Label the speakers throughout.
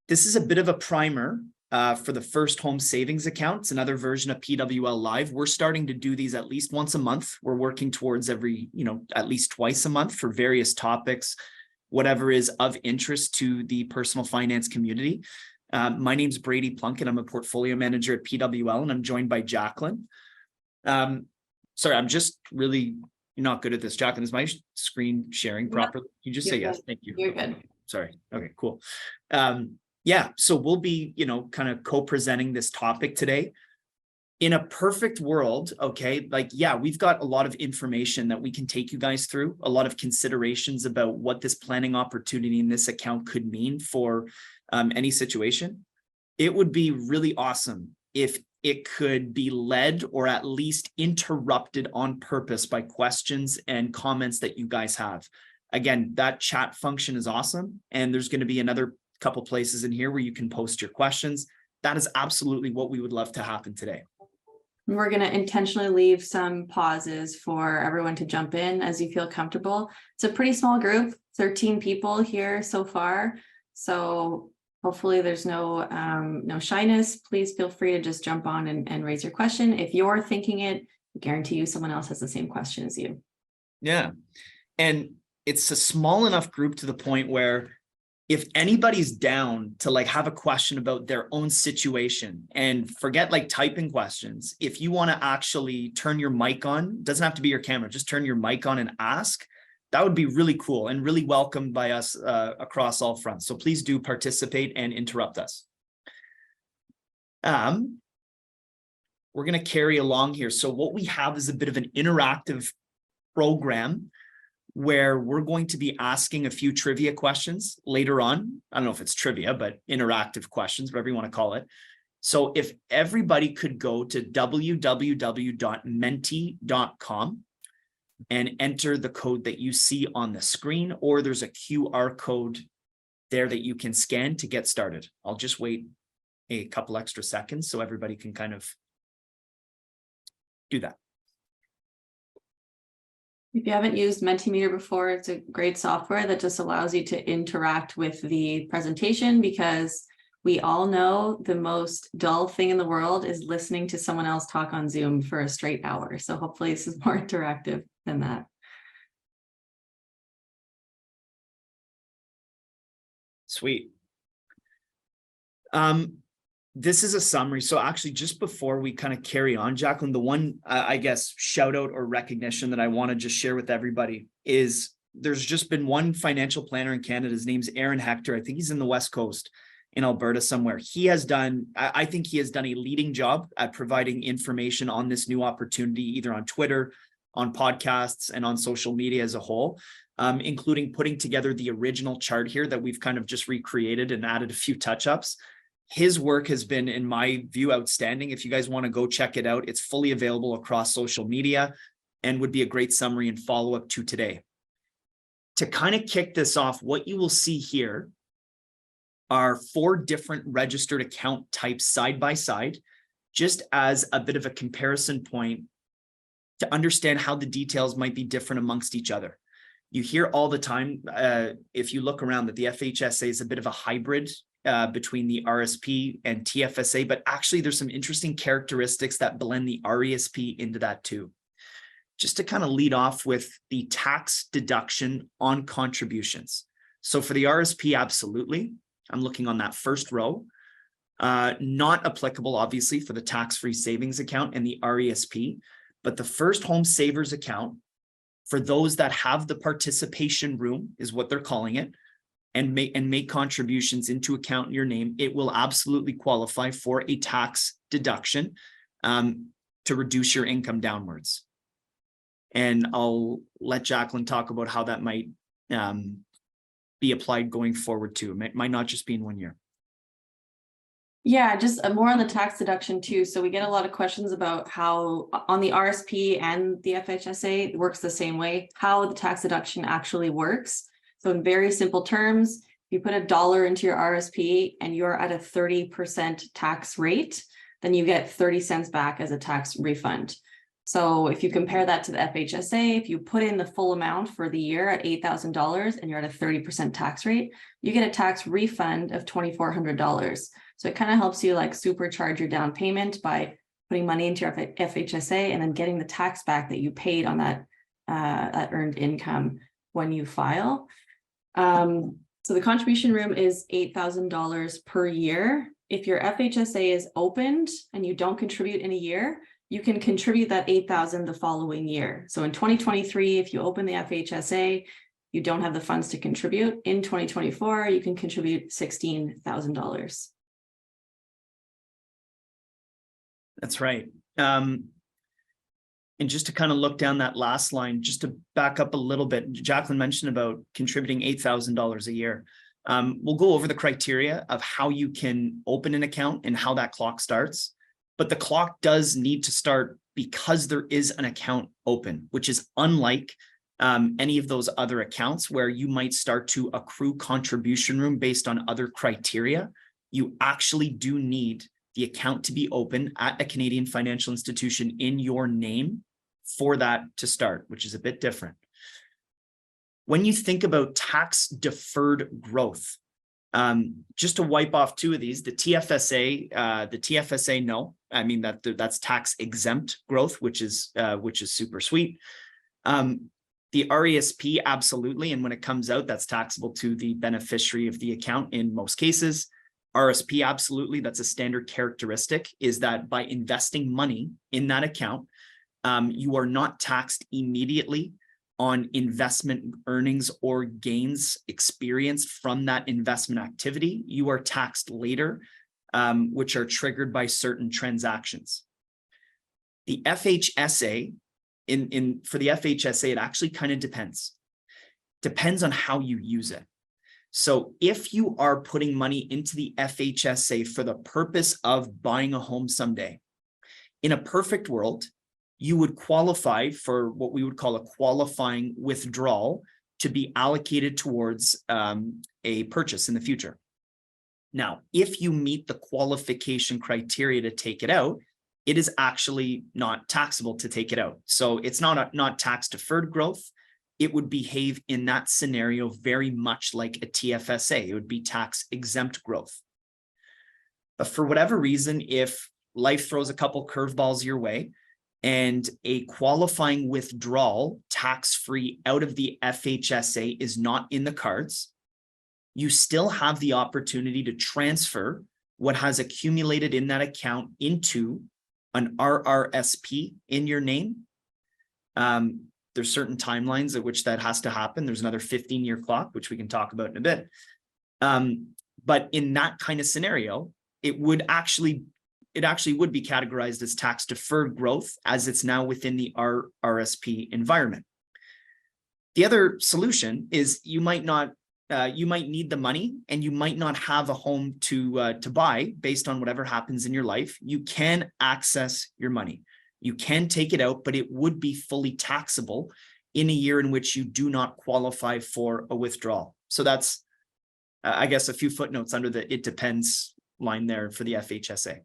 Speaker 1: This is a bit of a primer for the first home savings account. It's another version of PWL Live. We're starting to do these at least once a month. We're working towards every, at least twice a month for various topics, whatever is of interest to the personal finance community. My name's Brady Plunkett. I'm a portfolio manager at PWL, and I'm joined by Jaclyn. Sorry, I'm just really not good at this. Jaclyn, is my screen sharing properly? You just say yes. Thank you.
Speaker 2: You're good.
Speaker 1: Sorry. Okay, cool. Yeah, so we'll be, kind of co-presenting this topic today. In a perfect world, okay, we've got a lot of information that we can take you guys through, a lot of considerations about what this planning opportunity in this account could mean for any situation. It would be really awesome if it could be led or at least interrupted on purpose by questions and comments that you guys have. Again, that chat function is awesome, and there's going to be another couple places in here where you can post your questions. That is absolutely what we would love to happen today.
Speaker 2: We're going to intentionally leave some pauses for everyone to jump in as you feel comfortable. It's a pretty small group, 13 people here so far. So hopefully there's no shyness. Please feel free to just jump on and raise your question. If you're thinking it, I guarantee you someone else has the same question as you.
Speaker 1: Yeah. And it's a small enough group to the point where if anybody's down to have a question about their own situation, and forget typing questions, if you want to actually turn your mic on, doesn't have to be your camera, just turn your mic on and ask, that would be really cool and really welcomed by us across all fronts. So please do participate and interrupt us. We're going to carry along here. So what we have is a bit of an interactive program where we're going to be asking a few trivia questions later on. I don't know if it's trivia, but interactive questions, whatever you want to call it. So if everybody could go to www.menti.com and enter the code that you see on the screen, or there's a QR code there that you can scan to get started. I'll just wait a couple extra seconds so everybody can kind of do that.
Speaker 2: If you haven't used Mentimeter before, it's a great software that just allows you to interact with the presentation, because we all know the most dull thing in the world is listening to someone else talk on Zoom for a straight hour. So hopefully this is more interactive than that.
Speaker 1: Sweet. This is a summary. So actually, just before we kind of carry on, Jaclyn, the one, I guess, shout out or recognition that I want to just share with everybody is there's just been one financial planner in Canada. His name's Aaron Hector. I think he's in the West Coast in Alberta somewhere. He has done, I think he has done a leading job at providing information on this new opportunity, either on Twitter, on podcasts, and on social media as a whole, including putting together the original chart here that we've kind of just recreated and added a few touch-ups. His work has been, in my view, outstanding. If you guys want to go check it out, it's fully available across social media and would be a great summary and follow-up to today. To kind of kick this off, what you will see here are 4 different registered account types side by side, just as a bit of a comparison point to understand how the details might be different amongst each other. You hear all the time, if you look around, that the FHSA is a bit of a hybrid between the RRSP and TFSA, but actually there's some interesting characteristics that blend the RRSP into that too. Just to kind of lead off with the tax deduction on contributions. So for the RRSP, absolutely. I'm looking on that first row. Not applicable, obviously, for the tax-free savings account and the RRSP, but the first home savers account, for those that have the participation room, is what they're calling it, and make contributions into account in your name, it will absolutely qualify for a tax deduction to reduce your income downwards. And I'll let Jaclyn talk about how that might be applied going forward too. It might not just be in 1 year.
Speaker 2: Yeah, just more on the tax deduction too. So we get a lot of questions about how on the RRSP and the FHSA, it works the same way, how the tax deduction actually works. So in very simple terms, you put $1 into your RRSP and you're at a 30% tax rate, then you get 30 cents back as a tax refund. So if you compare that to the FHSA, if you put in the full amount for the year at $8,000 and you're at a 30% tax rate, you get a tax refund of $2,400. So it kind of helps you like supercharge your down payment by putting money into your FHSA and then getting the tax back that you paid on that earned income when you file. So the contribution room is $8,000 per year. If your FHSA is opened and you don't contribute in a year, you can contribute that $8,000 the following year. So in 2023, if you open the FHSA, you don't have the funds to contribute. In 2024, you can contribute $16,000.
Speaker 1: That's right. And just to kind of look down that last line, just to back up a little bit, Jaclyn mentioned about contributing $8,000 a year. We'll go over the criteria of how you can open an account and how that clock starts. But the clock does need to start because there is an account open, which is unlike any of those other accounts where you might start to accrue contribution room based on other criteria. You actually do need the account to be open at a Canadian financial institution in your name for that to start, which is a bit different. When you think about tax deferred growth, just to wipe off two of these, the TFSA, no, I mean that's tax exempt growth, which is super sweet. The RRSP, absolutely, and when it comes out, that's taxable to the beneficiary of the account in most cases. RRSP, absolutely, that's a standard characteristic, is that by investing money in that account, you are not taxed immediately on investment earnings or gains experienced from that investment activity. You are taxed later, which are triggered by certain transactions. The FHSA, for the FHSA, it actually kind of depends on how you use it. So if you are putting money into the FHSA for the purpose of buying a home someday, in a perfect world, you would qualify for what we would call a qualifying withdrawal to be allocated towards a purchase in the future. Now, if you meet the qualification criteria to take it out, it is actually not taxable to take it out. So it's not tax deferred growth. It would behave in that scenario very much like a TFSA. It would be tax exempt growth. But for whatever reason, if life throws a couple curveballs your way, and a qualifying withdrawal tax-free out of the FHSA is not in the cards, you still have the opportunity to transfer what has accumulated in that account into an RRSP in your name. There's certain timelines at which that has to happen. There's another 15-year clock, which we can talk about in a bit. But in that kind of scenario, it actually would be categorized as tax deferred growth, as it's now within the RRSP environment. The other solution is you might need the money and you might not have a home to buy based on whatever happens in your life. You can access your money. You can take it out, but it would be fully taxable in a year in which you do not qualify for a withdrawal. So that's, I guess, a few footnotes under the "it depends" line there for the FHSA.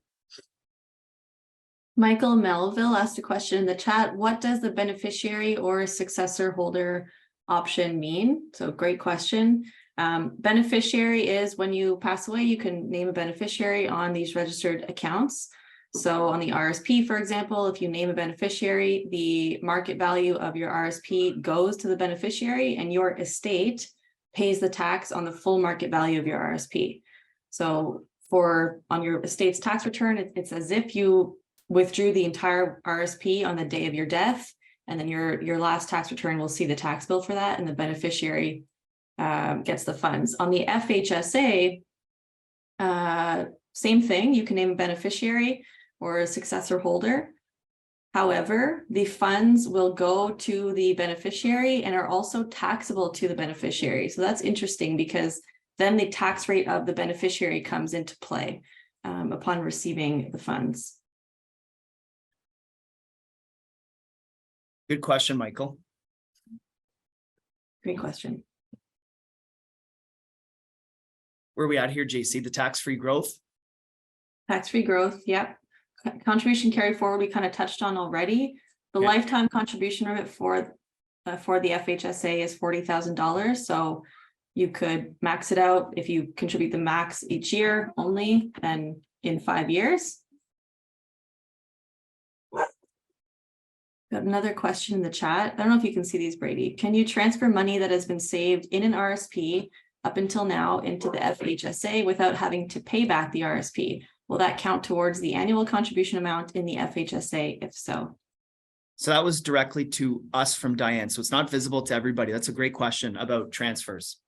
Speaker 2: Michael Melville asked a question in the chat. What does the beneficiary or successor holder option mean? So great question. Beneficiary is when you pass away, you can name a beneficiary on these registered accounts. So on the RSP, for example, if you name a beneficiary, the market value of your RSP goes to the beneficiary and your estate pays the tax on the full market value of your RSP. So on your estate's tax return, it's as if you withdrew the entire RSP on the day of your death, and then your last tax return will see the tax bill for that, and the beneficiary gets the funds. On the FHSA, same thing. You can name a beneficiary or a successor holder. However, the funds will go to the beneficiary and are also taxable to the beneficiary. So that's interesting because then the tax rate of the beneficiary comes into play upon receiving the funds.
Speaker 1: Good question, Michael.
Speaker 2: Great question.
Speaker 1: Where are we at here, JC? The tax-free growth?
Speaker 2: Tax-free growth, yep. Contribution carry forward, we kind of touched on already. The
Speaker 1: Okay.
Speaker 2: lifetime contribution limit for the FHSA is $40,000. So you could max it out if you contribute the max each year only, and in 5 years. Got another question in the chat. I don't know if you can see these, Brady. Can you transfer money that has been saved in an RSP up until now into the FHSA without having to pay back the RSP? Will that count towards the annual contribution amount in the FHSA? If so.
Speaker 1: So that was directly to us from Diane. So it's not visible to everybody. That's a great question about transfers.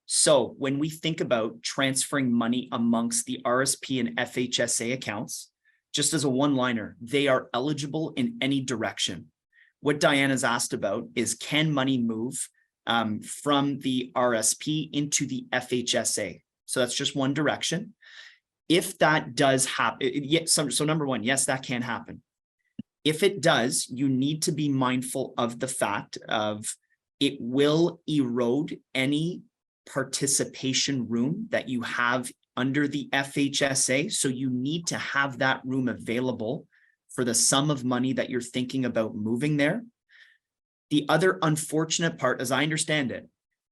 Speaker 1: So when we think about transferring money amongst the RSP and FHSA accounts, just as a one-liner, they are eligible in any direction. What Diane has asked about is, can money move from the RSP into the FHSA? So that's just one direction. If that does happen, so number one, yes, that can happen. If it does, you need to be mindful of the fact of it will erode any participation room that you have under the FHSA. So you need to have that room available for the sum of money that you're thinking about moving there. The other unfortunate part, as I understand it,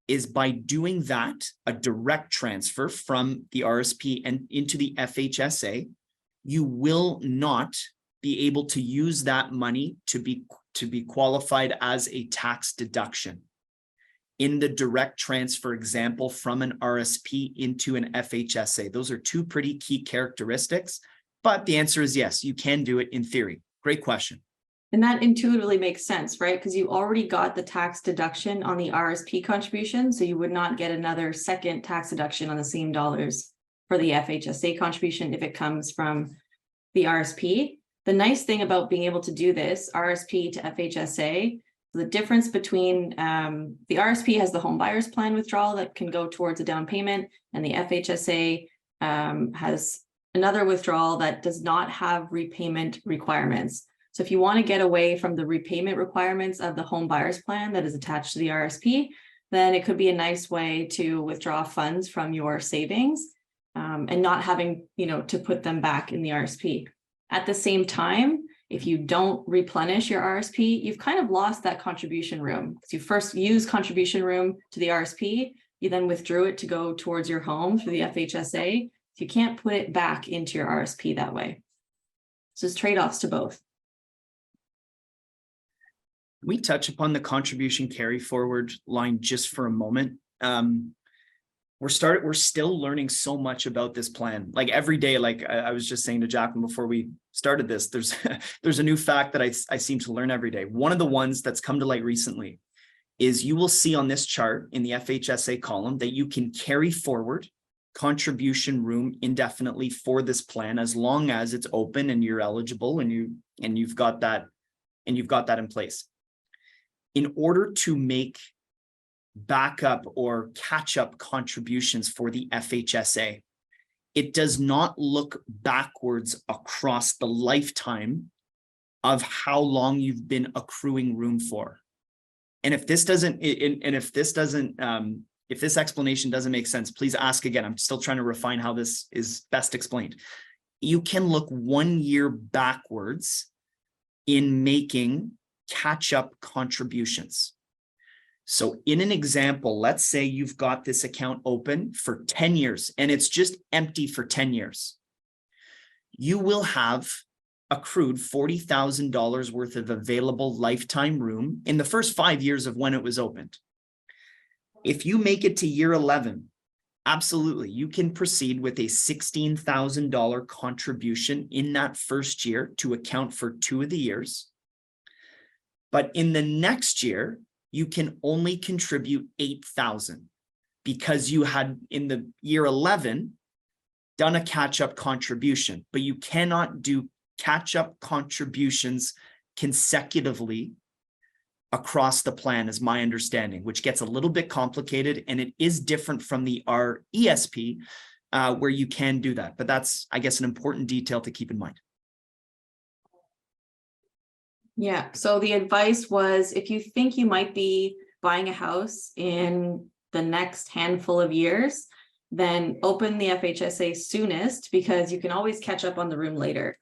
Speaker 1: is by doing that, a direct transfer from the RSP and into the FHSA, you will not be able to use that money to be qualified as a tax deduction. In the direct transfer example from an RSP into an FHSA. Those are two pretty key characteristics, but the answer is yes, you can do it in theory. Great question.
Speaker 2: And that intuitively makes sense, right? Because you already got the tax deduction on the RSP contribution, so you would not get another second tax deduction on the same dollars for the FHSA contribution if it comes from the RSP. The nice thing about being able to do this, RSP to FHSA, the difference between the RSP has the home buyers plan withdrawal that can go towards a down payment, and the FHSA has another withdrawal that does not have repayment requirements. So if you want to get away from the repayment requirements of the home buyers plan that is attached to the RSP, then it could be a nice way to withdraw funds from your savings and not having, to put them back in the RSP. At the same time, if you don't replenish your RSP, you've kind of lost that contribution room. Because you first used contribution room to the RSP, you then withdrew it to go towards your home through the FHSA. So you can't put it back into your RSP that way. So there's trade-offs to both.
Speaker 1: We touch upon the contribution carry forward line just for a moment. We're still learning so much about this plan. Like every day, like I was just saying to Jaclyn before we started this, there's a new fact that I seem to learn every day. One of the ones that's come to light recently is you will see on this chart in the FHSA column that you can carry forward contribution room indefinitely for this plan as long as it's open and you're eligible and you've got that in place. In order to make backup or catch-up contributions for the FHSA, it does not look backwards across the lifetime of how long you've been accruing room for. And if this explanation doesn't make sense, please ask again. I'm still trying to refine how this is best explained. You can look 1 year backwards in making catch-up contributions. So in an example, let's say you've got this account open for 10 years and it's just empty for 10 years. You will have accrued $40,000 worth of available lifetime room in the first 5 years of when it was opened. If you make it to year 11, absolutely, you can proceed with a $16,000 contribution in that first year to account for 2 of the years. But in the next year, you can only contribute $8,000 because you had in the year 11 done a catch-up contribution, but you cannot do catch-up contributions consecutively across the plan, is my understanding, which gets a little bit complicated, and it is different from the RESP where you can do that. But that's, I guess, an important detail to keep in mind.
Speaker 2: Yeah, so the advice was, if you think you might be buying a house in the next handful of years, then open the FHSA soonest, because you can always catch up on the room later.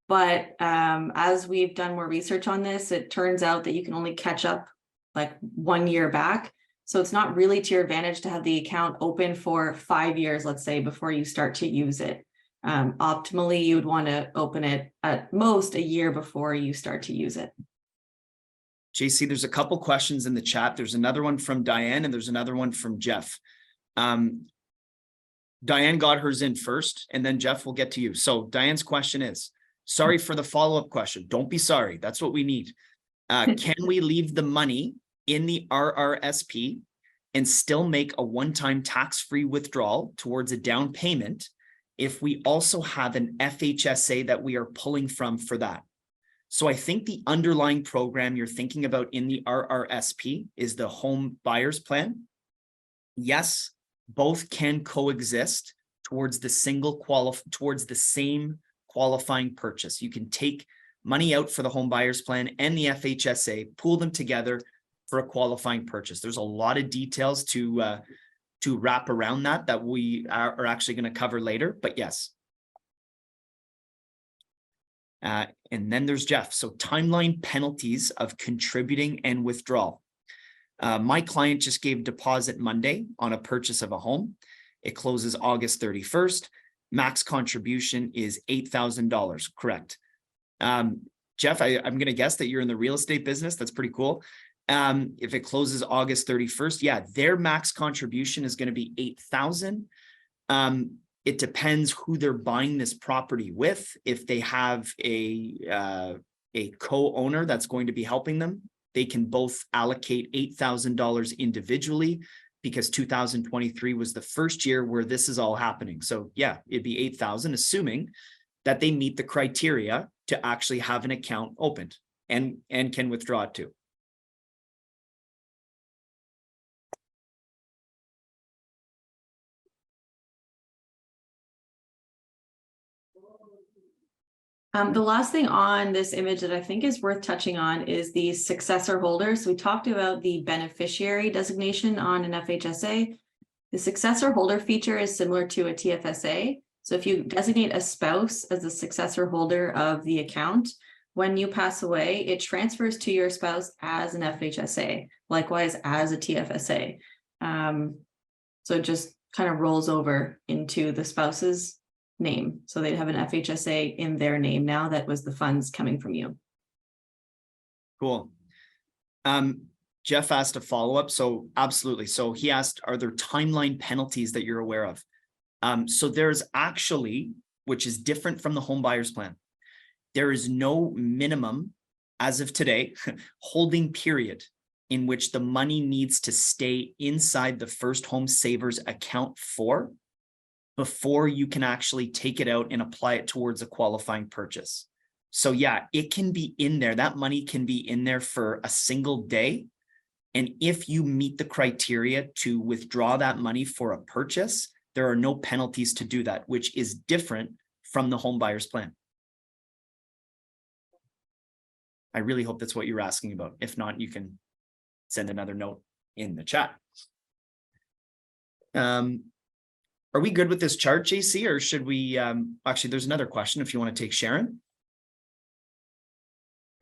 Speaker 2: But as we've done more research on this, it turns out that you can only catch up like 1 year back. So it's not really to your advantage to have the account open for 5 years, let's say, before you start to use it. Optimally, you would want to open it at most a year before you start to use it.
Speaker 1: JC, there's a couple questions in the chat. There's another one from Diane and there's another one from Jeff. Diane got hers in first, and then Jeff will get to you. So Diane's question is, sorry for the follow-up question. Don't be sorry. That's what we need. Can we leave the money in the RRSP and still make a one-time tax-free withdrawal towards a down payment if we also have an FHSA that we are pulling from for that? So I think the underlying program you're thinking about in the RRSP is the home buyers plan. Yes, both can coexist towards the same qualifying purchase. You can take money out for the home buyers plan and the FHSA, pool them together for a qualifying purchase. There's a lot of details to wrap around that we are actually going to cover later, but yes. And then there's Jeff. So timeline penalties of contributing and withdrawal. My client just gave deposit Monday on a purchase of a home. It closes August 31st. Max contribution is $8,000, correct? Jeff, I'm going to guess that you're in the real estate business. That's pretty cool. If it closes August 31st, yeah, their max contribution is going to be $8,000. It depends who they're buying this property with. If they have a co-owner that's going to be helping them, they can both allocate $8,000 individually, because 2023 was the first year where this is all happening. So yeah, it'd be $8,000, assuming that they meet the criteria to actually have an account opened and can withdraw it too.
Speaker 2: The last thing on this image that I think is worth touching on is the successor holder. So we talked about the beneficiary designation on an FHSA. The successor holder feature is similar to a TFSA. So if you designate a spouse as the successor holder of the account, when you pass away, it transfers to your spouse as an FHSA, likewise as a TFSA. So it just kind of rolls over into the spouse's name. So they'd have an FHSA in their name now that was the funds coming from you.
Speaker 1: Cool. Jeff asked a follow-up. So absolutely. So he asked, are there timeline penalties that you're aware of? So there's actually, which is different from the home buyers plan, there is no minimum as of today holding period in which the money needs to stay inside the First Home Savers account for before you can actually take it out and apply it towards a qualifying purchase. So yeah, it can be in there. That money can be in there for a single day. And if you meet the criteria to withdraw that money for a purchase, there are no penalties to do that, which is different from the home buyers plan. I really hope that's what you're asking about. If not, you can send another note in the chat. Are we good with this chart, JC, or should we, actually, there's another question if you want to take Sharon.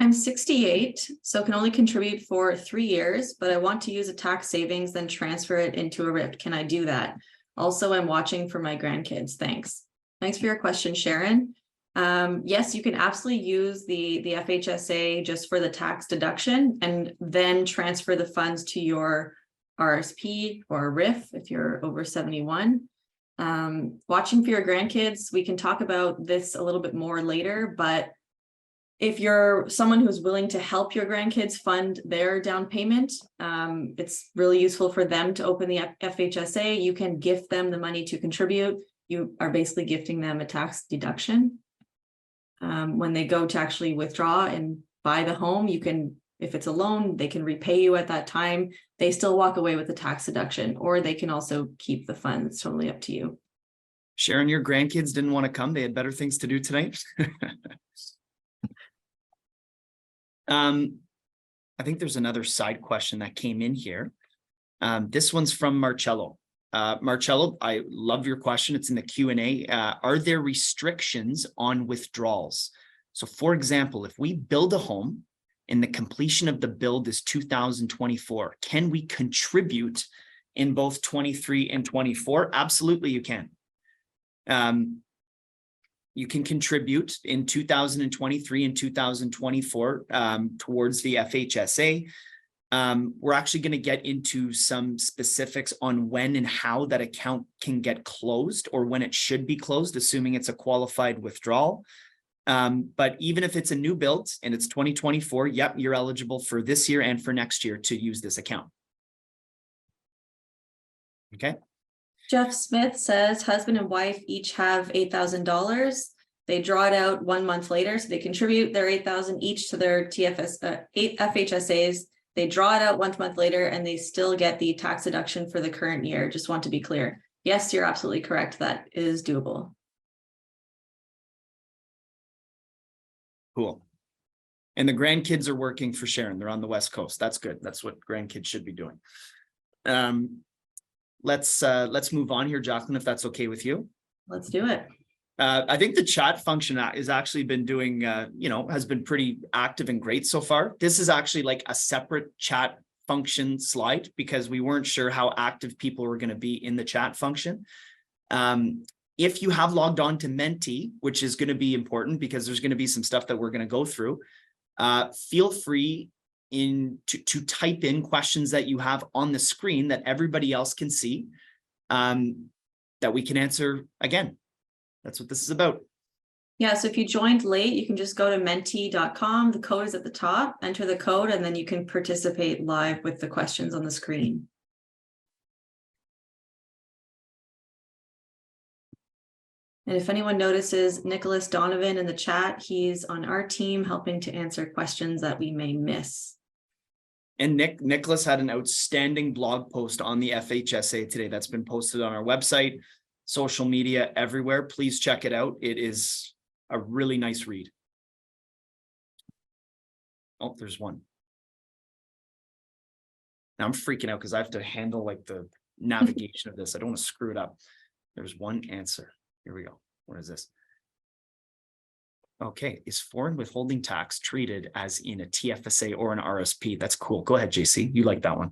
Speaker 2: I'm 68, so can only contribute for 3 years, but I want to use a tax savings, then transfer it into a RIP. Can I do that? Also, I'm watching for my grandkids. Thanks. Thanks for your question, Sharon. Yes, you can absolutely use the FHSA just for the tax deduction and then transfer the funds to your RRSP or RIF if you're over 71. Watching for your grandkids, we can talk about this a little bit more later, but if you're someone who's willing to help your grandkids fund their down payment, it's really useful for them to open the FHSA. You can gift them the money to contribute. You are basically gifting them a tax deduction. When they go to actually withdraw and buy the home, you can, if it's a loan, they can repay you at that time. They still walk away with the tax deduction, or they can also keep the funds. It's totally up to you.
Speaker 1: Sharon, your grandkids didn't want to come. They had better things to do tonight. I think there's another side question that came in here. This one's from Marcello. Marcello, I love your question. It's in the Q&A. Are there restrictions on withdrawals? So for example, if we build a home and the completion of the build is 2024, can we contribute in both 23 and 24? Absolutely, you can. You can contribute in 2023 and 2024 towards the FHSA. We're actually going to get into some specifics on when and how that account can get closed or when it should be closed, assuming it's a qualified withdrawal. But even if it's a new build and it's 2024, yep, you're eligible for this year and for next year to use this account. Okay.
Speaker 2: Jeff Smith says husband and wife each have $8,000. They draw it out 1 month later, so they contribute their $8,000 each to their FHSAs. They draw it out 1 month later, and they still get the tax deduction for the current year. Just want to be clear. Yes, you're absolutely correct. That is doable.
Speaker 1: Cool. And the grandkids are working for Sharon. They're on the West Coast. That's good. That's what grandkids should be doing. Let's move on here, Jaclyn, if that's okay with you.
Speaker 2: Let's do it.
Speaker 1: I think the chat function is actually been doing, has been pretty active and great so far. This is actually like a separate chat function slide because we weren't sure how active people were going to be in the chat function. If you have logged on to Menti, which is going to be important because there's going to be some stuff that we're going to go through, feel free to type in questions that you have on the screen that everybody else can see, that we can answer again. That's what this is about.
Speaker 2: Yeah, so if you joined late, you can just go to menti.com. The code is at the top, enter the code, and then you can participate live with the questions on the screen. And if anyone notices Nicholas Donovan in the chat, he's on our team helping to answer questions that we may miss.
Speaker 1: And Nicholas had an outstanding blog post on the FHSA today that's been posted on our website, social media, everywhere. Please check it out. It is a really nice read. Oh, there's one. Now I'm freaking out because I have to handle like the navigation of this. I don't want to screw it up. There's one answer. Here we go. What is this? Okay. Is foreign withholding tax treated as in a TFSA or an RRSP? That's cool. Go ahead, JC. You like that one.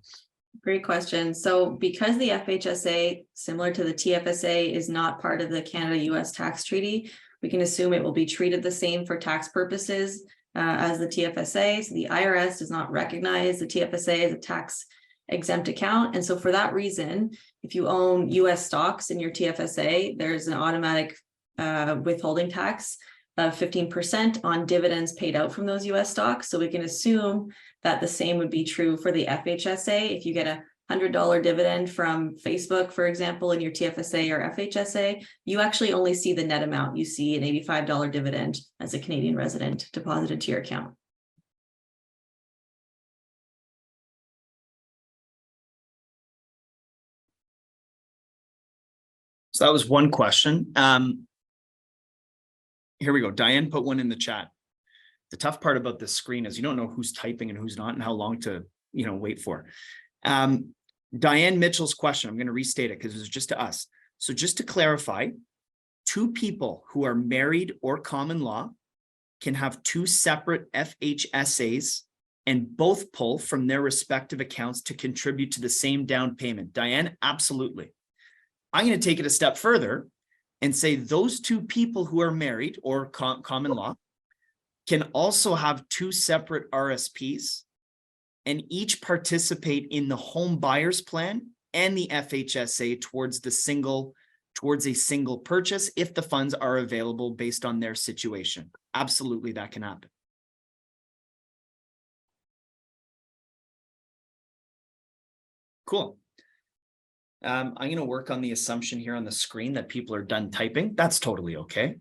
Speaker 2: Great question. So because the FHSA, similar to the TFSA, is not part of the Canada-US tax treaty, we can assume it will be treated the same for tax purposes as the TFSA. So the IRS does not recognize the TFSA as a tax exempt account. And so for that reason, if you own US stocks in your TFSA, there's an automatic withholding tax of 15% on dividends paid out from those US stocks. So we can assume that the same would be true for the FHSA. If you get a $100 dividend from Facebook, for example, in your TFSA or FHSA, you actually only see the net amount. You see an $85 dividend as a Canadian resident deposited to your account.
Speaker 1: So that was one question. Here we go. Diane put one in the chat. The tough part about this screen is you don't know who's typing and who's not and how long to, wait for. Diane Mitchell's question, I'm going to restate it because it was just to us. So just to clarify, two people who are married or common law can have two separate FHSAs and both pull from their respective accounts to contribute to the same down payment. Diane, absolutely. I'm going to take it a step further and say those two people who are married or common law can also have two separate RSPs and each participate in the home buyer's plan and the FHSA towards a single purchase if the funds are available based on their situation. Absolutely, that can happen. Cool. I'm going to work on the assumption here on the screen that people are done typing. That's totally okay.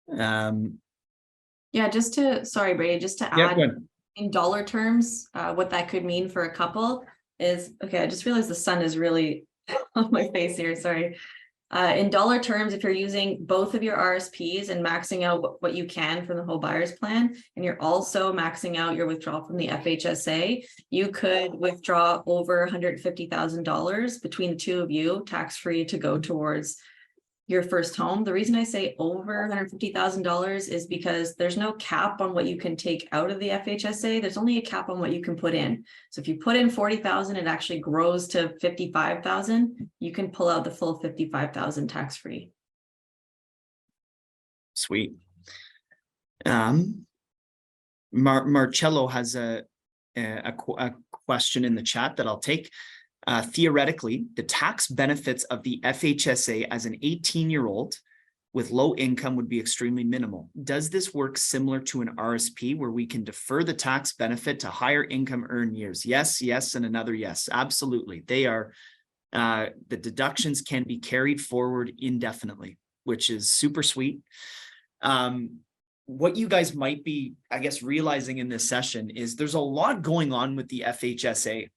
Speaker 2: Yeah, sorry, Brady, just to
Speaker 1: Yeah,
Speaker 2: add in dollar terms, what that could mean for a couple is, okay, I just realized the sun is really on my face here, sorry. In dollar terms, if you're using both of your RSPs and maxing out what you can from the whole buyer's plan, and you're also maxing out your withdrawal from the FHSA, you could withdraw over $150,000 between the two of you, tax-free, to go towards your first home. The reason I say over $150,000 is because there's no cap on what you can take out of the FHSA. There's only a cap on what you can put in. So if you put in 40,000, it actually grows to 55,000. You can pull out the full 55,000 tax-free.
Speaker 1: Sweet. Marcello has a question in the chat that I'll take. Theoretically, the tax benefits of the FHSA as an 18-year-old with low income would be extremely minimal. Does this work similar to an RSP where we can defer the tax benefit to higher income earned years? Yes, yes, and another yes. Absolutely. They are, the deductions can be carried forward indefinitely, which is super sweet. What you guys might be, I guess, realizing in this session is there's a lot going on with the FHSA.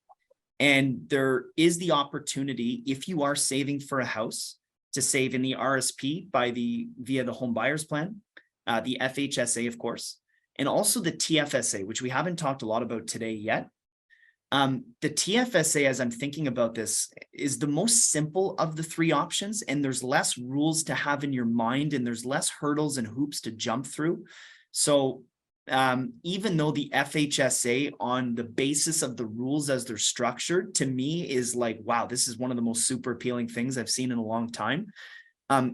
Speaker 1: And there is the opportunity, if you are saving for a house, to save in the RSP via the home buyers plan, the FHSA, of course, and also the TFSA, which we haven't talked a lot about today yet. The TFSA, as I'm thinking about this, is the most simple of the three options, and there's less rules to have in your mind, and there's less hurdles and hoops to jump through. So even though the FHSA, on the basis of the rules as they're structured, to me is like, wow, this is one of the most super appealing things I've seen in a long time.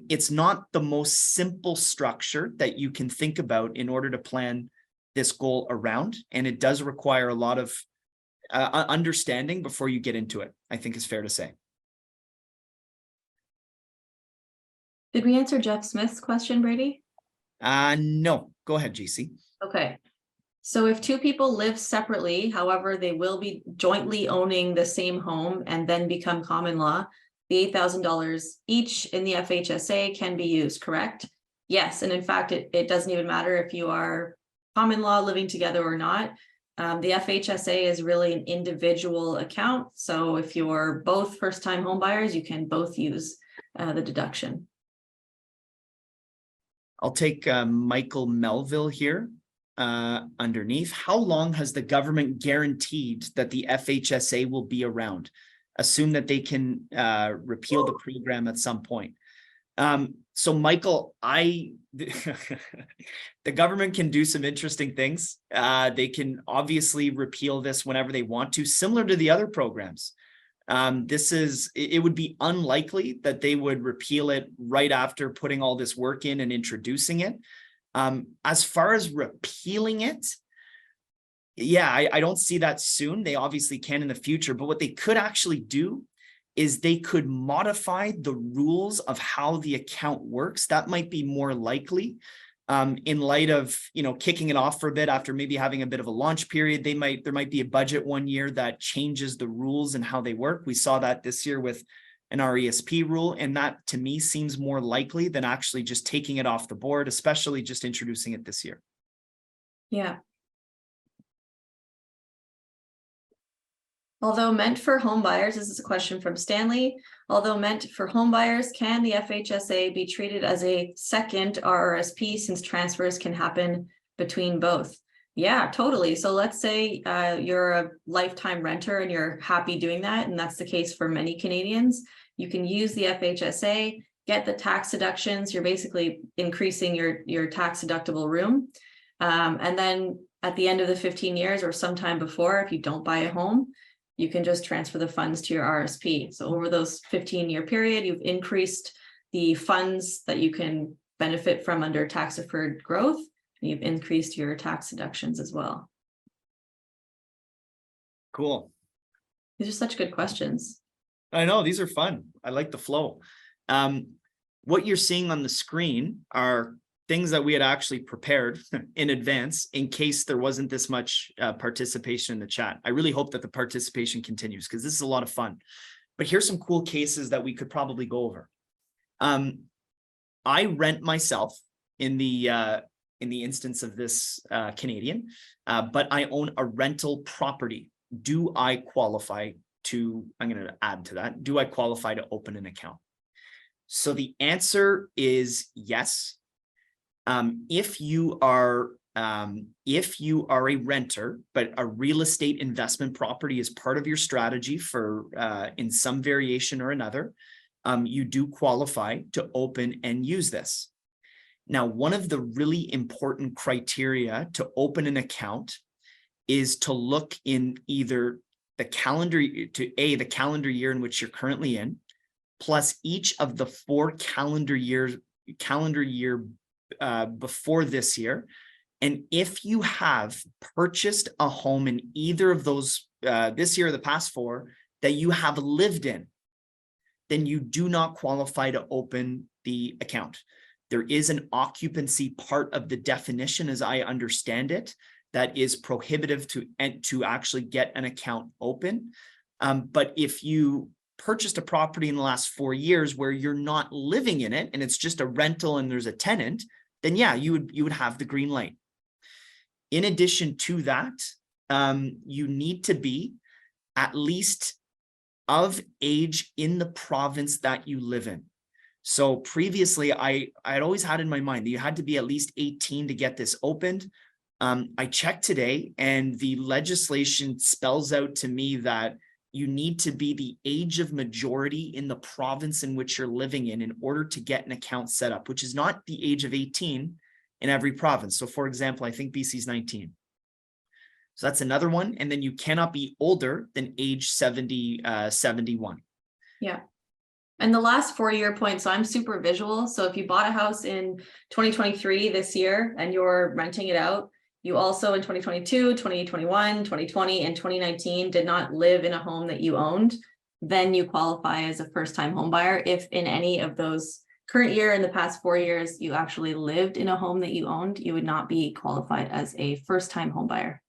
Speaker 1: It's not the most simple structure that you can think about in order to plan this goal around. And it does require a lot of understanding before you get into it, I think is fair to say.
Speaker 2: Did we answer Jeff Smith's question, Brady?
Speaker 1: No, go ahead, GC.
Speaker 2: Okay. So if two people live separately, however, they will be jointly owning the same home and then become common law, the $8,000 each in the FHSA can be used, correct? Yes. And in fact, it doesn't even matter if you are common law living together or not. The FHSA is really an individual account. So if you're both first-time home buyers, you can both use the deduction.
Speaker 1: I'll take Michael Melville here underneath. How long has the government guaranteed that the FHSA will be around? Assume that they can repeal the program at some point. So Michael, the government can do some interesting things. They can obviously repeal this whenever they want to, similar to the other programs. It would be unlikely that they would repeal it right after putting all this work in and introducing it. As far as repealing it, yeah, I don't see that soon. They obviously can in the future, but what they could actually do is they could modify the rules of how the account works. That might be more likely in light of, kicking it off for a bit after maybe having a bit of a launch period. There might be a budget one year that changes the rules and how they work. We saw that this year with an RRSP rule, and that to me seems more likely than actually just taking it off the board, especially just introducing it this year.
Speaker 2: Yeah. Although meant for home buyers, this is a question from Stanley. Although meant for home buyers, can the FHSA be treated as a second RRSP since transfers can happen between both? Yeah, totally. So let's say you're a lifetime renter and you're happy doing that, and that's the case for many Canadians. You can use the FHSA, get the tax deductions. You're basically increasing your tax deductible room. And then at the end of the 15 years or sometime before, if you don't buy a home, you can just transfer the funds to your RSP. So over those 15-year period, you've increased the funds that you can benefit from under tax deferred growth, and you've increased your tax deductions as well.
Speaker 1: Cool.
Speaker 2: These are such good questions.
Speaker 1: I know, these are fun. I like the flow. What you're seeing on the screen are things that we had actually prepared in advance in case there wasn't this much participation in the chat. I really hope that the participation continues because this is a lot of fun. But here's some cool cases that we could probably go over. I rent myself in the instance of this Canadian, but I own a rental property. Do I qualify to, I'm going to add to that, do I qualify to open an account? So the answer is yes. If you are a renter, but a real estate investment property is part of your strategy for in some variation or another, you do qualify to open and use this. Now, one of the really important criteria to open an account is to look in either the calendar year in which you're currently in, plus each of the 4 calendar year before this year. And if you have purchased a home in either of those this year or the past 4 that you have lived in, then you do not qualify to open the account. There is an occupancy part of the definition, as I understand it, that is prohibitive to actually get an account open. But if you purchased a property in the last 4 years where you're not living in it and it's just a rental and there's a tenant, then yeah, you would have the green light. In addition to that, you need to be at least of age in the province that you live in. So previously, I had always had in my mind that you had to be at least 18 to get this opened. I checked today and the legislation spells out to me that you need to be the age of majority in the province in which you're living in order to get an account set up, which is not the age of 18 in every province. So for example, I think BC is 19. So that's another one. And then you cannot be older than age 71.
Speaker 2: Yeah. And the last 4-year point, so I'm super visual. So if you bought a house in 2023 this year and you're renting it out, you also in 2022, 2021, 2020, and 2019 did not live in a home that you owned, then you qualify as a first-time home buyer. If in any of those current year and the past 4 years, you actually lived in a home that you owned, you would not be qualified as a first-time home buyer.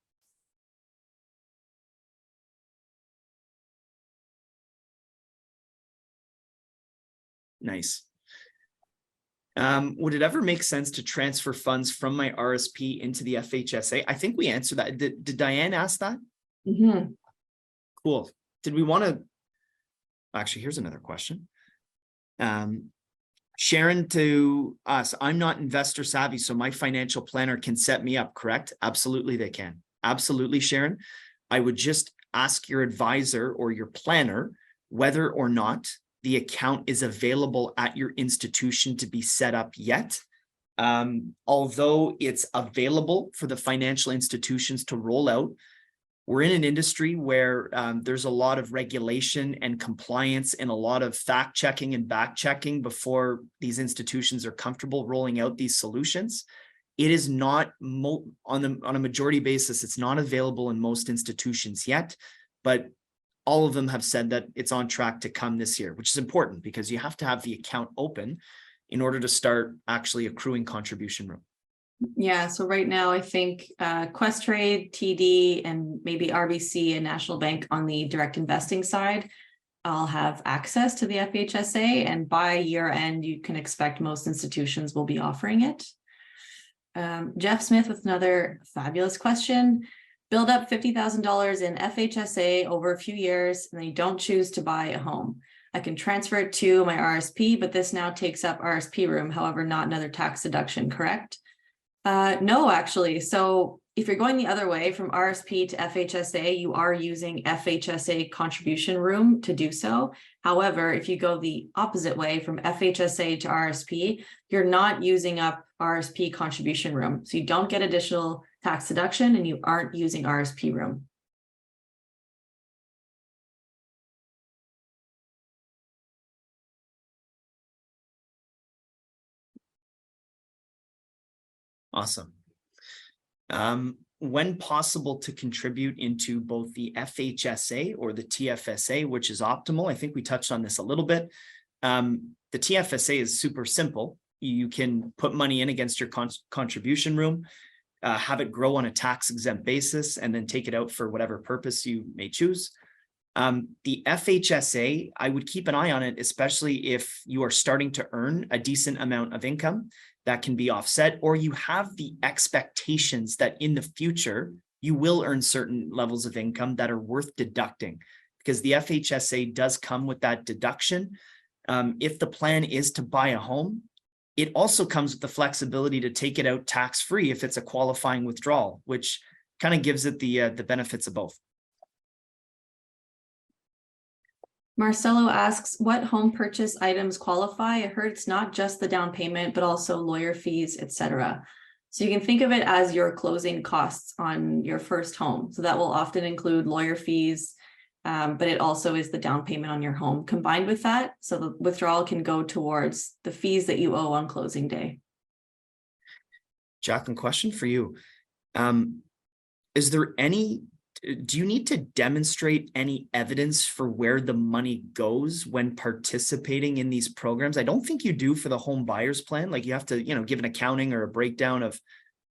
Speaker 1: Nice. Would it ever make sense to transfer funds from my RSP into the FHSA? I think we answered that. Did Diane ask that?
Speaker 2: Mm-hmm.
Speaker 1: Cool. Did we want to? Actually, here's another question. Sharon to us, I'm not investor savvy, so my financial planner can set me up, correct? Absolutely, they can. Absolutely, Sharon. I would just ask your advisor or your planner whether or not the account is available at your institution to be set up yet. Although it's available for the financial institutions to roll out, we're in an industry where there's a lot of regulation and compliance and a lot of fact checking and back checking before these institutions are comfortable rolling out these solutions. It is not on a majority basis, it's not available in most institutions yet, but all of them have said that it's on track to come this year, which is important because you have to have the account open in order to start actually accruing contribution room.
Speaker 2: Yeah, so right now I think Questrade, TD, and maybe RBC and National Bank on the direct investing side, I'll have access to the FHSA, and by year end, you can expect most institutions will be offering it. Jeff Smith with another fabulous question. Build up $50,000 in FHSA over a few years, and then you don't choose to buy a home. I can transfer it to my RSP, but this now takes up RSP room, however, not another tax deduction, correct? No, actually. So if you're going the other way from RSP to FHSA, you are using FHSA contribution room to do so. However, if you go the opposite way from FHSA to RSP, you're not using up RSP contribution room. So you don't get additional tax deduction and you aren't using RSP room.
Speaker 1: Awesome. When possible to contribute into both the FHSA or the TFSA, which is optimal. I think we touched on this a little bit. The TFSA is super simple. You can put money in against your contribution room, have it grow on a tax exempt basis, and then take it out for whatever purpose you may choose. The FHSA, I would keep an eye on it, especially if you are starting to earn a decent amount of income that can be offset, or you have the expectations that in the future, you will earn certain levels of income that are worth deducting, because the FHSA does come with that deduction. If the plan is to buy a home, it also comes with the flexibility to take it out tax-free if it's a qualifying withdrawal, which kind of gives it the benefits of both.
Speaker 2: Marcelo asks, what home purchase items qualify? I heard it's not just the down payment, but also lawyer fees, etc. So you can think of it as your closing costs on your first home. So that will often include lawyer fees, but it also is the down payment on your home combined with that. So the withdrawal can go towards the fees that you owe on closing day.
Speaker 1: Jaclyn, question for you. Is there do you need to demonstrate any evidence for where the money goes when participating in these programs? I don't think you do for the home buyers plan. Like you have to, give an accounting or a breakdown of,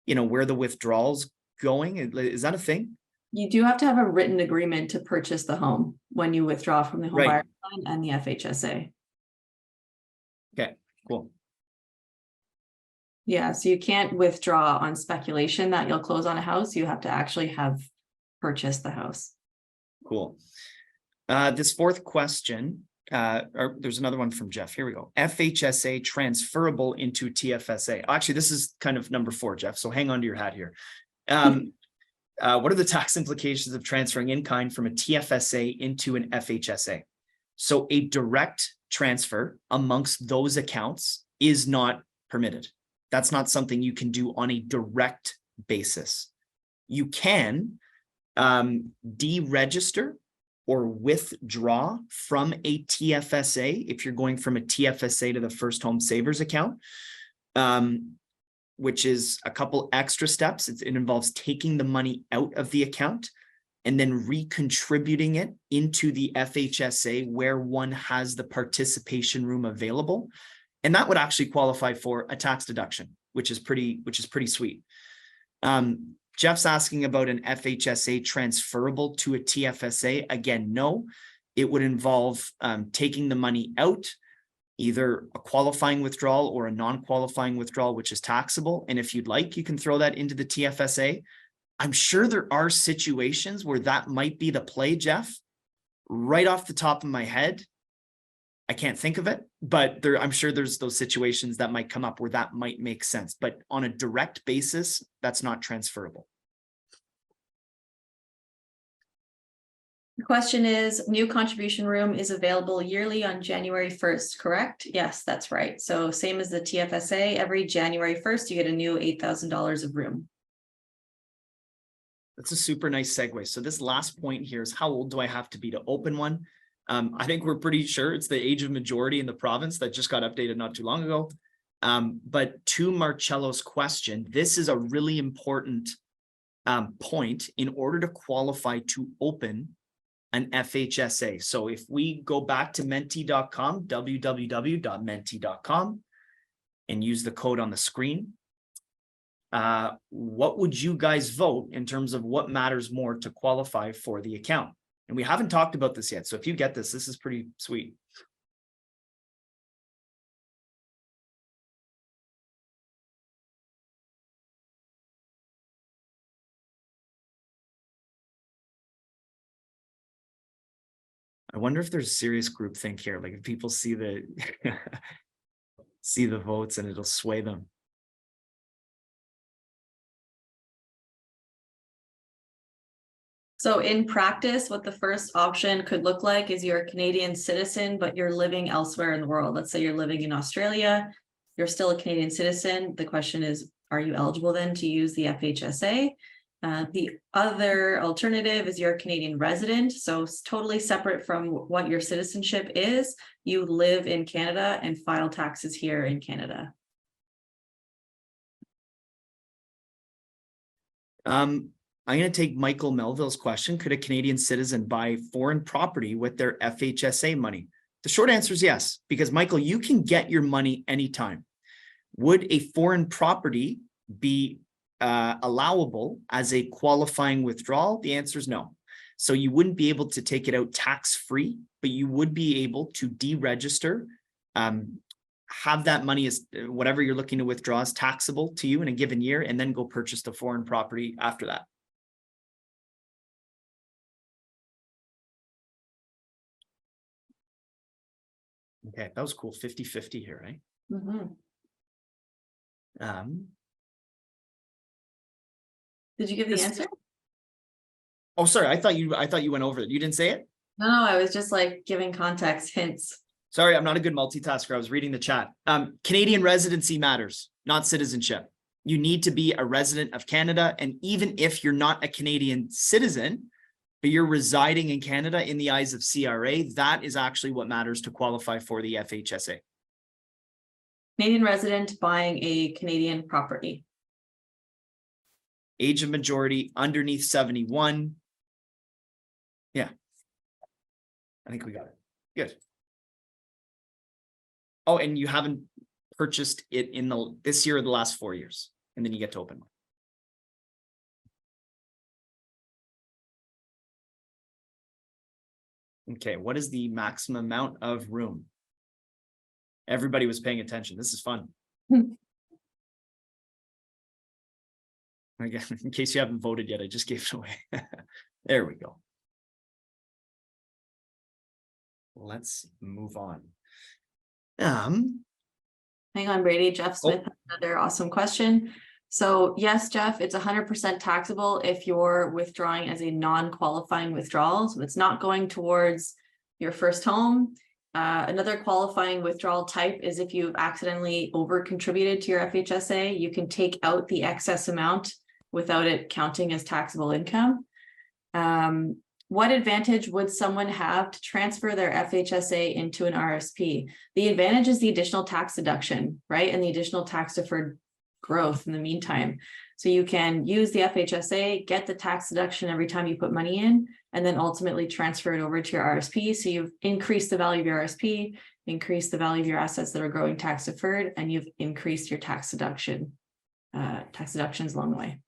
Speaker 1: where the withdrawal's going. Is that a thing?
Speaker 2: You do have to have a written agreement to purchase the home when you withdraw from the home
Speaker 1: Right.
Speaker 2: buyer plan and the FHSA.
Speaker 1: Okay, cool.
Speaker 2: Yeah, so you can't withdraw on speculation that you'll close on a house. You have to actually have purchased the house.
Speaker 1: Cool. This fourth question, or there's another one from Jeff. Here we go. FHSA transferable into TFSA. Actually, this is kind of number 4, Jeff. So hang on to your hat here. What are the tax implications of transferring in kind from a TFSA into an FHSA? So a direct transfer amongst those accounts is not permitted. That's not something you can do on a direct basis. You can deregister or withdraw from a TFSA if you're going from a TFSA to the first home savers account, which is a couple extra steps. It involves taking the money out of the account and then recontributing it into the FHSA where one has the participation room available. And that would actually qualify for a tax deduction, which is pretty sweet. Jeff's asking about an FHSA transferable to a TFSA. Again, no, it would involve taking the money out, either a qualifying withdrawal or a non-qualifying withdrawal, which is taxable. And if you'd like, you can throw that into the TFSA. I'm sure there are situations where that might be the play, Jeff. Right off the top of my head, I can't think of it, but I'm sure there's those situations that might come up where that might make sense. But on a direct basis, that's not transferable.
Speaker 2: The question is, new contribution room is available yearly on January 1st, correct? Yes, that's right. So same as the TFSA, every January 1st, you get a new $8,000 of room.
Speaker 1: That's a super nice segue. So this last point here is, how old do I have to be to open one? I think we're pretty sure it's the age of majority in the province that just got updated not too long ago. But to Marcello's question, this is a really important point in order to qualify to open an FHSA. So if we go back to menti.com, www.menti.com, and use the code on the screen, what would you guys vote in terms of what matters more to qualify for the account? And we haven't talked about this yet. So if you get this, this is pretty sweet. I wonder if there's serious groupthink here. Like if people see the see the votes and it'll sway them.
Speaker 2: So in practice, what the first option could look like is you're a Canadian citizen, but you're living elsewhere in the world. Let's say you're living in Australia, you're still a Canadian citizen. The question is, are you eligible then to use the FHSA? The other alternative is you're a Canadian resident. So it's totally separate from what your citizenship is. You live in Canada and file taxes here in Canada.
Speaker 1: I'm going to take Michael Melville's question. Could a Canadian citizen buy foreign property with their FHSA money? The short answer is yes, because Michael, you can get your money anytime. Would a foreign property be allowable as a qualifying withdrawal? The answer is no. So you wouldn't be able to take it out tax-free, but you would be able to deregister, have that money as whatever you're looking to withdraw is taxable to you in a given year, and then go purchase the foreign property after that. Okay, that was cool. 50-50 here, right?
Speaker 2: Mm-hmm. Did you give the answer?
Speaker 1: Oh, sorry. I thought you went over it. You didn't say it?
Speaker 2: No, I was just like giving context hints.
Speaker 1: Sorry, I'm not a good multitasker. I was reading the chat. Canadian residency matters, not citizenship. You need to be a resident of Canada. And even if you're not a Canadian citizen, but you're residing in Canada in the eyes of CRA, that is actually what matters to qualify for the FHSA.
Speaker 2: Canadian resident buying a Canadian property.
Speaker 1: Age of majority underneath 71. Yeah. I think we got it. Good. Oh, and you haven't purchased it in this year or the last 4 years, and then you get to open. Okay, what is the maximum amount of room? Everybody was paying attention. This is fun. Again, in case you haven't voted yet, I just gave it away. There we go. Let's move on.
Speaker 2: Hang on, Brady. Jeff Smith has another awesome question. So yes, Jeff, it's 100% taxable if you're withdrawing as a non-qualifying withdrawal. So it's not going towards your first home. Another qualifying withdrawal type is if you've accidentally over contributed to your FHSA, you can take out the excess amount without it counting as taxable income. What advantage would someone have to transfer their FHSA into an RRSP? The advantage is the additional tax deduction, right? And the additional tax deferred growth in the meantime. So you can use the FHSA, get the tax deduction every time you put money in, and then ultimately transfer it over to your RRSP. So you've increased the value of your RRSP, increased the value of your assets that are growing tax deferred, and you've increased your tax deductions along the way.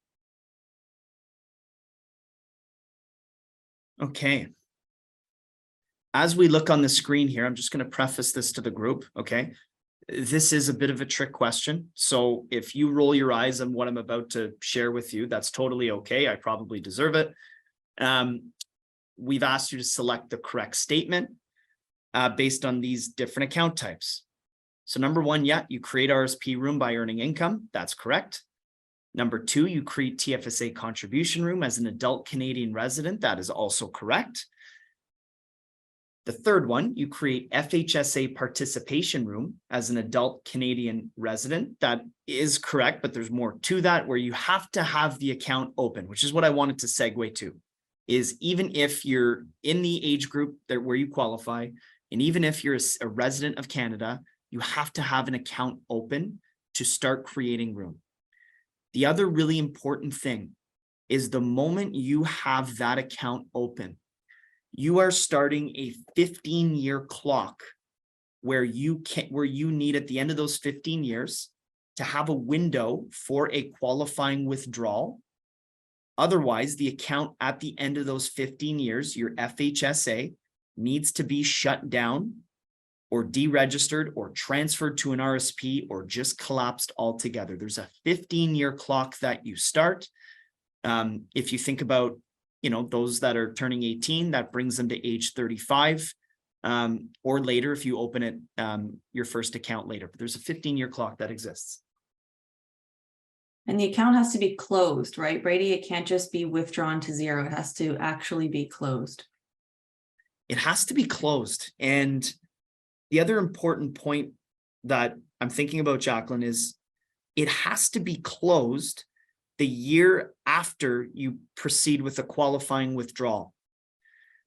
Speaker 1: Okay. As we look on the screen here, I'm just going to preface this to the group. Okay. This is a bit of a trick question. So if you roll your eyes on what I'm about to share with you, that's totally okay. I probably deserve it. We've asked you to select the correct statement based on these different account types. So number one, yeah, you create RSP room by earning income. That's correct. Number two, you create TFSA contribution room as an adult Canadian resident. That is also correct. The third one, you create FHSA participation room as an adult Canadian resident. That is correct, but there's more to that where you have to have the account open, which is what I wanted to segue to, is even if you're in the age group that where you qualify, and even if you're a resident of Canada, you have to have an account open to start creating room. The other really important thing is the moment you have that account open, you are starting a 15-year clock where you need at the end of those 15 years to have a window for a qualifying withdrawal. Otherwise, the account at the end of those 15 years, your FHSA, needs to be shut down or deregistered or transferred to an RSP or just collapsed altogether. There's a 15-year clock that you start. If you think about, those that are turning 18, that brings them to age 35 or later if you open it, your first account later. But there's a 15-year clock that exists.
Speaker 2: And the account has to be closed, right, Brady? It can't just be withdrawn to zero. It has to actually be closed.
Speaker 1: It has to be closed. And the other important point that I'm thinking about, Jaclyn, is it has to be closed the year after you proceed with a qualifying withdrawal.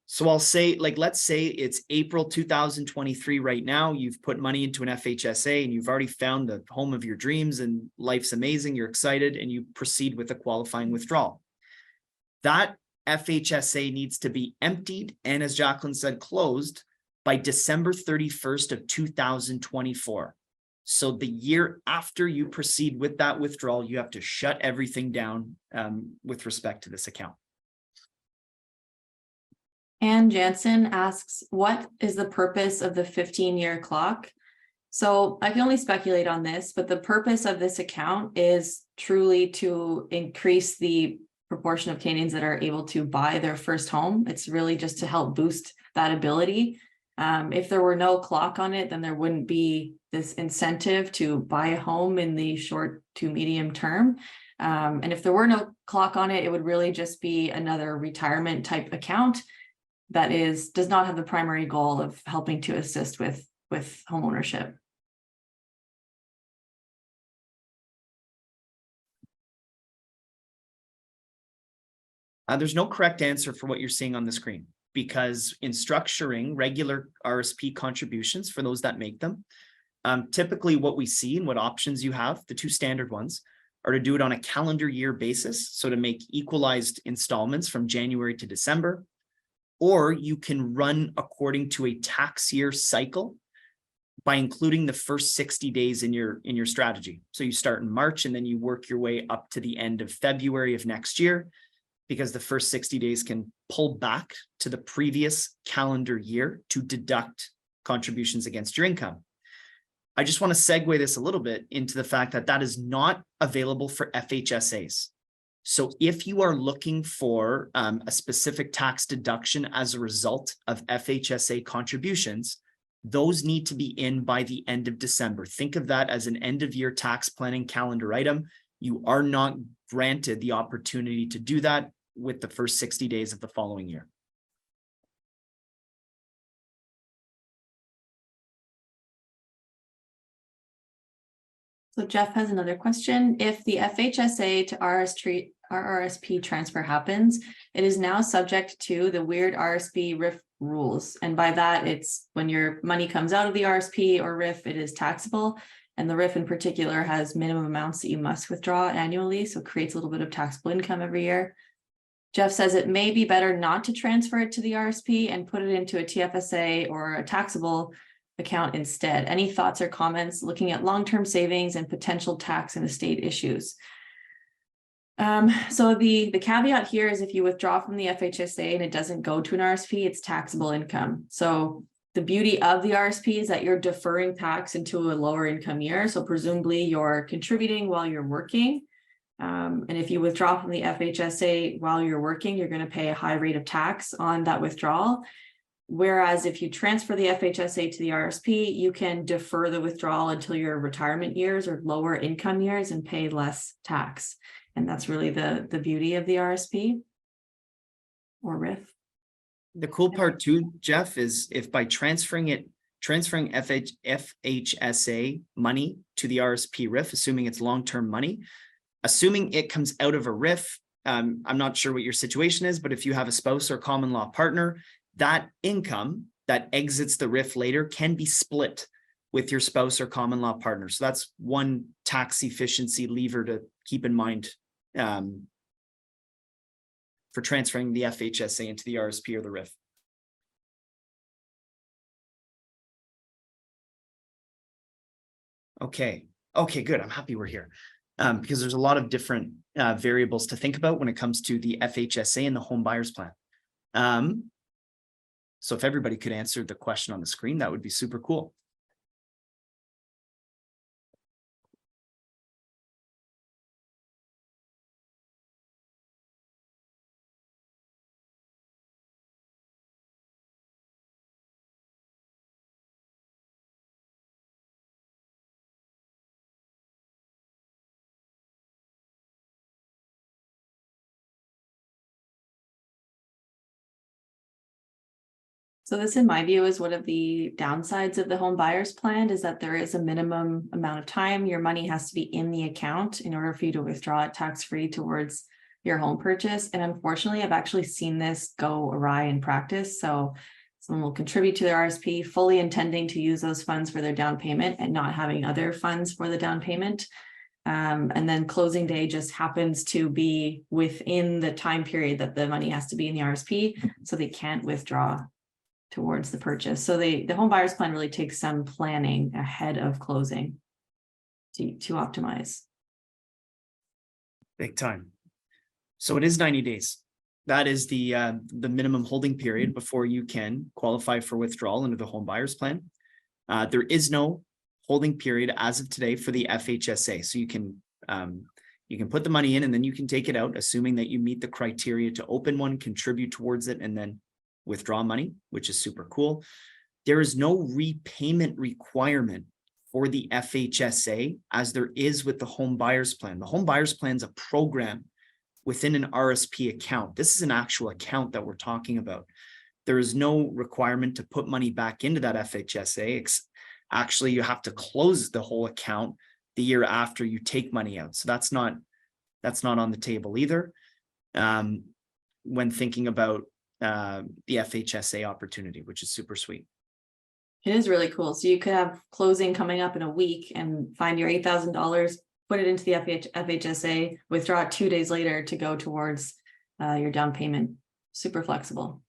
Speaker 1: So I'll say, let's say it's April 2023 right now, you've put money into an FHSA and you've already found the home of your dreams and life's amazing, you're excited, and you proceed with a qualifying withdrawal. That FHSA needs to be emptied and, as Jaclyn said, closed by December 31st of 2024. So the year after you proceed with that withdrawal, you have to shut everything down with respect to this account.
Speaker 2: Ann Jansen asks, what is the purpose of the 15-year clock? So I can only speculate on this, but the purpose of this account is truly to increase the proportion of Canadians that are able to buy their first home. It's really just to help boost that ability. If there were no clock on it, then there wouldn't be this incentive to buy a home in the short to medium term. And if there were no clock on it, it would really just be another retirement type account. that does not have the primary goal of helping to assist with homeownership.
Speaker 1: There's no correct answer for what you're seeing on the screen, because in structuring regular RSP contributions for those that make them, typically what we see and what options you have, the two standard ones, are to do it on a calendar year basis. So to make equalized installments from January to December, or you can run according to a tax year cycle by including the first 60 days in your strategy. So you start in March and then you work your way up to the end of February of next year, because the first 60 days can pull back to the previous calendar year to deduct contributions against your income. I just want to segue this a little bit into the fact that that is not available for FHSAs. So if you are looking for a specific tax deduction as a result of FHSA contributions, those need to be in by the end of December. Think of that as an end of year tax planning calendar item. You are not granted the opportunity to do that with the first 60 days of the following year.
Speaker 2: So Jeff has another question. If the FHSA to RRSP transfer happens, it is now subject to the weird RSP RIF rules. And by that, it's when your money comes out of the RSP or RIF, it is taxable. And the RIF in particular has minimum amounts that you must withdraw annually. So it creates a little bit of taxable income every year. Jeff says it may be better not to transfer it to the RSP and put it into a TFSA or a taxable account instead. Any thoughts or comments looking at long-term savings and potential tax and estate issues? So the caveat here is if you withdraw from the FHSA and it doesn't go to an RSP, it's taxable income. So the beauty of the RSP is that you're deferring tax into a lower income year. So presumably you're contributing while you're working. And if you withdraw from the FHSA while you're working, you're going to pay a high rate of tax on that withdrawal. Whereas if you transfer the FHSA to the RSP, you can defer the withdrawal until your retirement years or lower income years and pay less tax. And that's really the beauty of the RSP or RIF.
Speaker 1: The cool part too, Jeff, is if by transferring FHSA money to the RSP RIF, assuming it's long-term money, assuming it comes out of a RIF, I'm not sure what your situation is, but if you have a spouse or common law partner, that income that exits the RIF later can be split with your spouse or common law partner. So that's one tax efficiency lever to keep in mind for transferring the FHSA into the RSP or the RIF. Okay, good. I'm happy we're here. Because there's a lot of different variables to think about when it comes to the FHSA and the home buyers plan. So if everybody could answer the question on the screen, that would be super cool.
Speaker 2: So this, in my view, is one of the downsides of the home buyers plan, is that there is a minimum amount of time your money has to be in the account in order for you to withdraw it tax-free towards your home purchase. And unfortunately, I've actually seen this go awry in practice. So someone will contribute to their RSP fully intending to use those funds for their down payment and not having other funds for the down payment. And then closing day just happens to be within the time period that the money has to be in the RSP, so they can't withdraw towards the purchase. So the home buyers plan really takes some planning ahead of closing to optimize.
Speaker 1: Big time. So it is 90 days. That is the minimum holding period before you can qualify for withdrawal under the home buyers plan. There is no holding period as of today for the FHSA. So you can put the money in and then you can take it out, assuming that you meet the criteria to open one, contribute towards it, and then withdraw money, which is super cool. There is no repayment requirement for the FHSA as there is with the home buyers plan. The home buyers plan is a program within an RSP account. This is an actual account that we're talking about. there is no requirement to put money back into that FHSA. Actually, you have to close the whole account the year after you take money out. So that's not on the table either. When thinking about the FHSA opportunity, which is super sweet.
Speaker 2: It is really cool. So you could have closing coming up in a week and find your $8,000, put it into the FHSA, withdraw it 2 days later to go towards your down payment. Super flexible.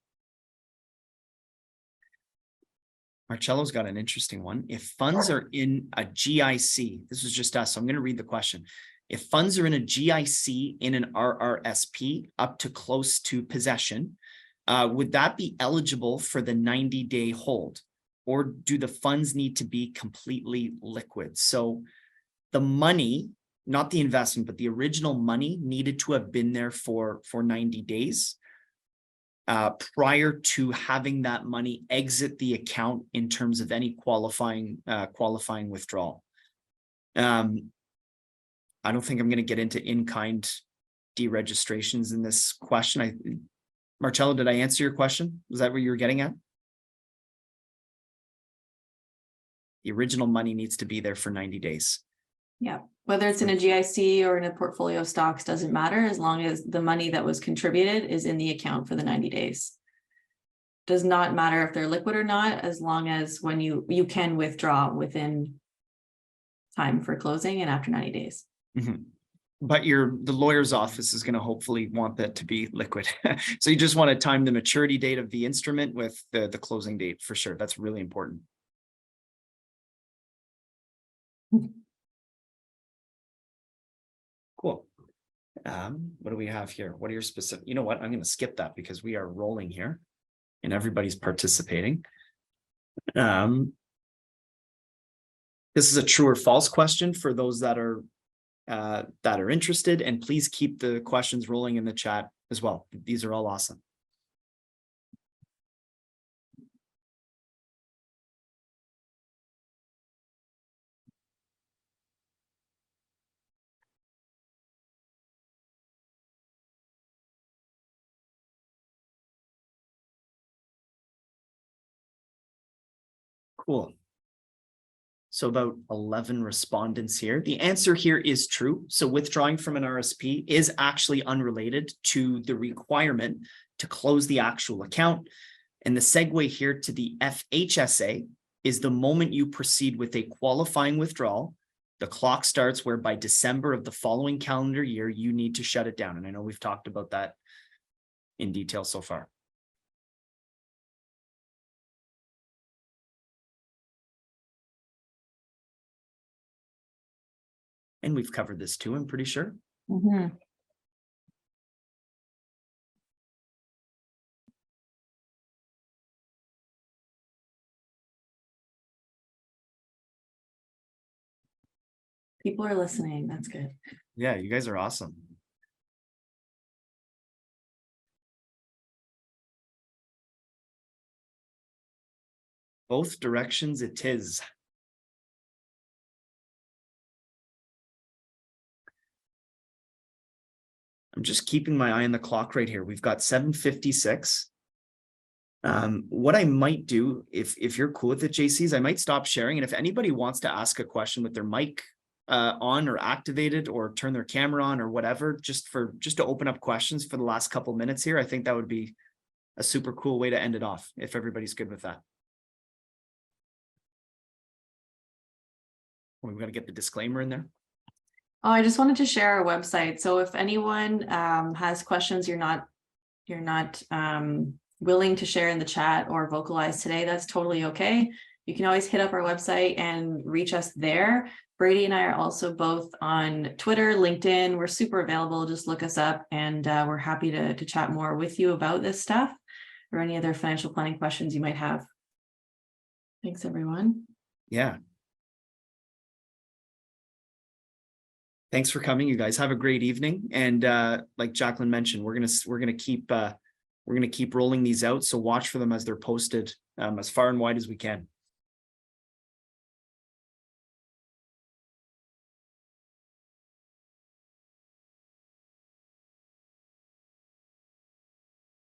Speaker 1: Marcello's got an interesting one. If funds are in a GIC, this is just us, so I'm going to read the question. If funds are in a GIC in an RRSP up to close to possession, would that be eligible for the 90-day hold? Or do the funds need to be completely liquid? So the money, not the investment, but the original money needed to have been there for 90 days prior to having that money exit the account in terms of any qualifying withdrawal. I don't think I'm going to get into in-kind deregistrations in this question. Marcello, did I answer your question? Was that what you were getting at? The original money needs to be there for 90 days.
Speaker 2: Yeah, whether it's in a GIC or in a portfolio of stocks doesn't matter, as long as the money that was contributed is in the account for the 90 days. Does not matter if they're liquid or not, as long as when you can withdraw within time for closing and after 90 days.
Speaker 1: Mm-hmm. But the lawyer's office is going to hopefully want that to be liquid. So you just want to time the maturity date of the instrument with the closing date for sure. That's really important. Cool. What do we have here? What are your specific? You know what? I'm going to skip that because we are rolling here and everybody's participating. This is a true or false question for those that are interested, and please keep the questions rolling in the chat as well. These are all awesome. Cool. So about 11 respondents here. The answer here is true. So withdrawing from an RSP is actually unrelated to the requirement to close the actual account. And the segue here to the FHSA is the moment you proceed with a qualifying withdrawal, the clock starts where by December of the following calendar year, you need to shut it down. And I know we've talked about that in detail so far. And we've covered this too, I'm pretty sure.
Speaker 2: Mm-hmm. People are listening. That's good.
Speaker 1: Yeah, you guys are awesome. Both directions it is. I'm just keeping my eye on the clock right here. We've got 7:56. What I might do, if you're cool with it, JCs, I might stop sharing. And if anybody wants to ask a question with their mic on or activated or turn their camera on or whatever, just to open up questions for the last couple minutes here, I think that would be a super cool way to end it off, if everybody's good with that. We've got to get the disclaimer in there.
Speaker 2: Oh, I just wanted to share our website. So if anyone has questions you're not willing to share in the chat or vocalize today, that's totally okay. You can always hit up our website and reach us there. Brady and I are also both on Twitter, LinkedIn. We're super available. Just look us up, and we're happy to chat more with you about this stuff or any other financial planning questions you might have. Thanks, everyone.
Speaker 1: Yeah. Thanks for coming, you guys. Have a great evening. And like Jaclyn mentioned, we're gonna keep rolling these out. So watch for them as they're posted as far and wide as we can.